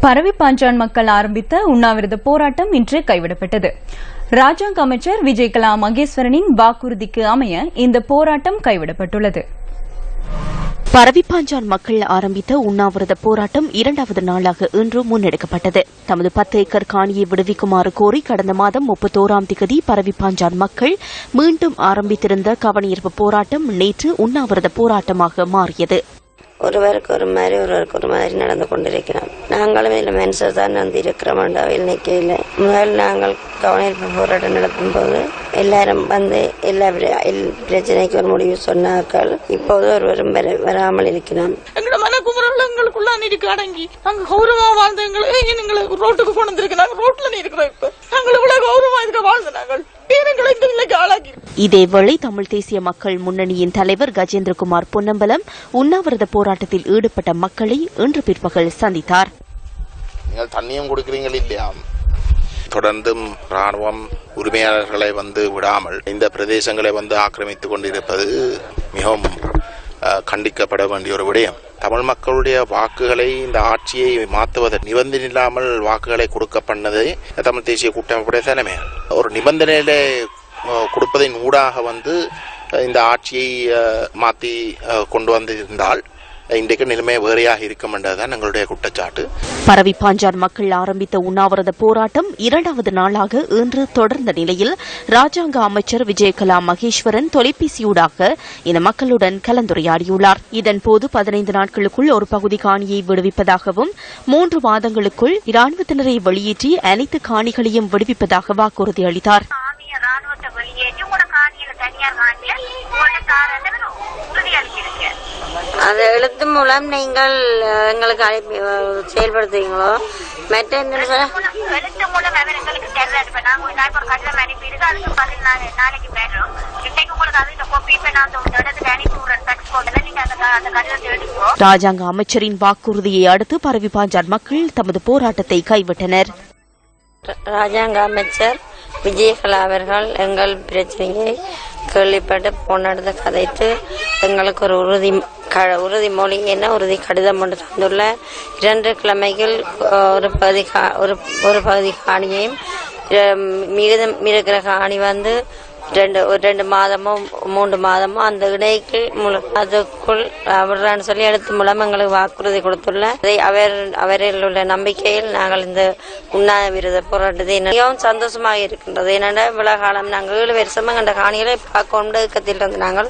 பரவிப்பாஞ்சான் மக்கள் ஆரம்பித்த உண்ணாவிரத போராட்டம் இன்று கைவிடப்பட்டது. ராஜாங்க அமைச்சர் விஜயகலா மகேஸ்வரனின் வாக்குறுதிக்கு அமைய இந்த போராட்டம் கைவிடப்பட்டுள்ளது. பரவிப்பாஞ்சான் மக்கள் ஆரம்பித்த உண்ணாவிரத போராட்டம் இரண்டாவது நாளாக இன்று முன்னெடுக்கப்பட்டது. தமது 10 ஏக்கர் காணியை விடுவிக்குமாறு கோரி கடந்த மாதம் 31ஆம் திகதி பரவிப்பாஞ்சான் மக்கள் மீண்டும் ஆரம்பித்திருந்த கவனஈர்ப்பு போராட்டம் நேற்று உண்ணாவிரத போராட்டமாக மாறியது. ஒருவருக்கு ஒரு மாதிரி நடந்து கொண்டிருக்கிறோம். நாங்களும் இதில் மென்சர் தான் இருக்கிறோம். இன்னைக்கு முதல் நாங்கள் கவனஈர்ப்பு போராட்டம் நடத்தும் போது எல்லாரும் எல்லா பிரச்சனைக்கு ஒரு முடிவு சொன்னார்கள். இப்போது ஒருவரும் வராமல் இருக்கிறோம். எங்களோட மனக்குமரங்கள் எங்களுக்குள்ளான் இருக்கு அடங்கி நாங்கள் கௌரவமா வாழ்ந்த எங்களை ரோட்டுக்கு கொண்டு வந்திருக்கிறாங்க. ரோட்ல இருக்கிறோம். இப்ப நாங்கள் இவ்வளவு கௌரவமா இருக்க வாழ்ந்த நாங்கள் இதேவேளை தமிழ் தேசிய மக்கள் முன்னணியின் தலைவர் கஜேந்திரகுமார் பொன்னம்பலம் உண்ணாவிரத போராட்டத்தில் ஈடுபட்ட மக்களை இன்று பிற்பகல் சந்தித்தார். நீங்கள் தண்ணியும் கொடுக்கிறீங்கள் இல்லையா? தொடர்ந்தும் ராணுவம் உரிமையாளர்களை விடாமல் இந்த பிரதேசங்களை ஆக்கிரமித்துக் கொண்டிருப்பது மிகவும் கண்டிக்கப்பட வேண்டிய ஒரு விடயம். தமிழ் மக்களுடைய வாக்குகளை இந்த ஆட்சியை மாற்றுவதற்கு நிபந்தனை இல்லாமல் வாக்குகளை கொடுக்க பண்ணதை தமிழ் தேசிய கூட்டமைப்புடைய தலைமை ஒரு நிபந்தனையில கொடுப்பதின் ஊடாக இந்த ஆட்சியை மாற்றி கொண்டு வந்திருந்தால் இன்றைக்கு நிலைமை வேறையாக இருக்கும் என்றுதான் எங்களுடைய குற்றச்சாட்டு. பரவிப்பாஞ்சான் மக்கள் ஆரம்பித்த உண்ணாவிரத போராட்டம் இரண்டாவது நாளாக இன்று தொடர்ந்த நிலையில் ராஜாங்க அமைச்சர் விஜயகலா மகேஸ்வரன் தொலைபேசியூடாக இந்த மக்களுடன் கலந்துரையாடியுள்ளார். இதன்போது 15 நாட்களுக்குள் ஒரு பகுதி காணியை விடுவிப்பதாகவும் 3 மாதங்களுக்குள் இராணுவத்தினரை வெளியேற்றி அனைத்து காணிகளையும் விடுவிப்பதாக வாக்குறுதி அளித்தார். அதை எழுத்து மூலம் நீங்கள் எங்களுக்கு செயல்படுத்துவீங்களோ? மற்ற ராஜாங்க அமைச்சரின் வாக்குறுதியை அடுத்து பரவிப்பாஞ்சான் மக்கள் தமது போராட்டத்தை கைவிட்டனர். ராஜாங்க அமைச்சர் விஜயகலா அவர்கள் எங்கள் பிரச்சனையை கேள்விப்பட்டு போனது கதைத்து எங்களுக்கு ஒரு உறுதிமொழி உறுதி கடிதம் ஒன்று தந்துள்ள 2 கிழமைகள் ஒரு பகுதி காணியையும் மீதம் இருக்கிற காணி 2 மாதமோ 3 மாதமோ அந்த இடைக்கு அதுக்குள் அவர்தான் சொல்லி எடுத்து மூலம் எங்களுக்கு வாக்குறுதி கொடுத்துள்ள அவரில் உள்ள நம்பிக்கையில் நாங்கள் இந்த உண்ணாவிரத போராட்டத்தை மிகவும் சந்தோஷமாக இருக்கின்றது. ஏனென்றால் இவ்வளவு காலம் நாங்கள் 7 வருஷமா கண்ட காணிகளை பார்க்க இயக்கத்தில் இருந்து நாங்கள்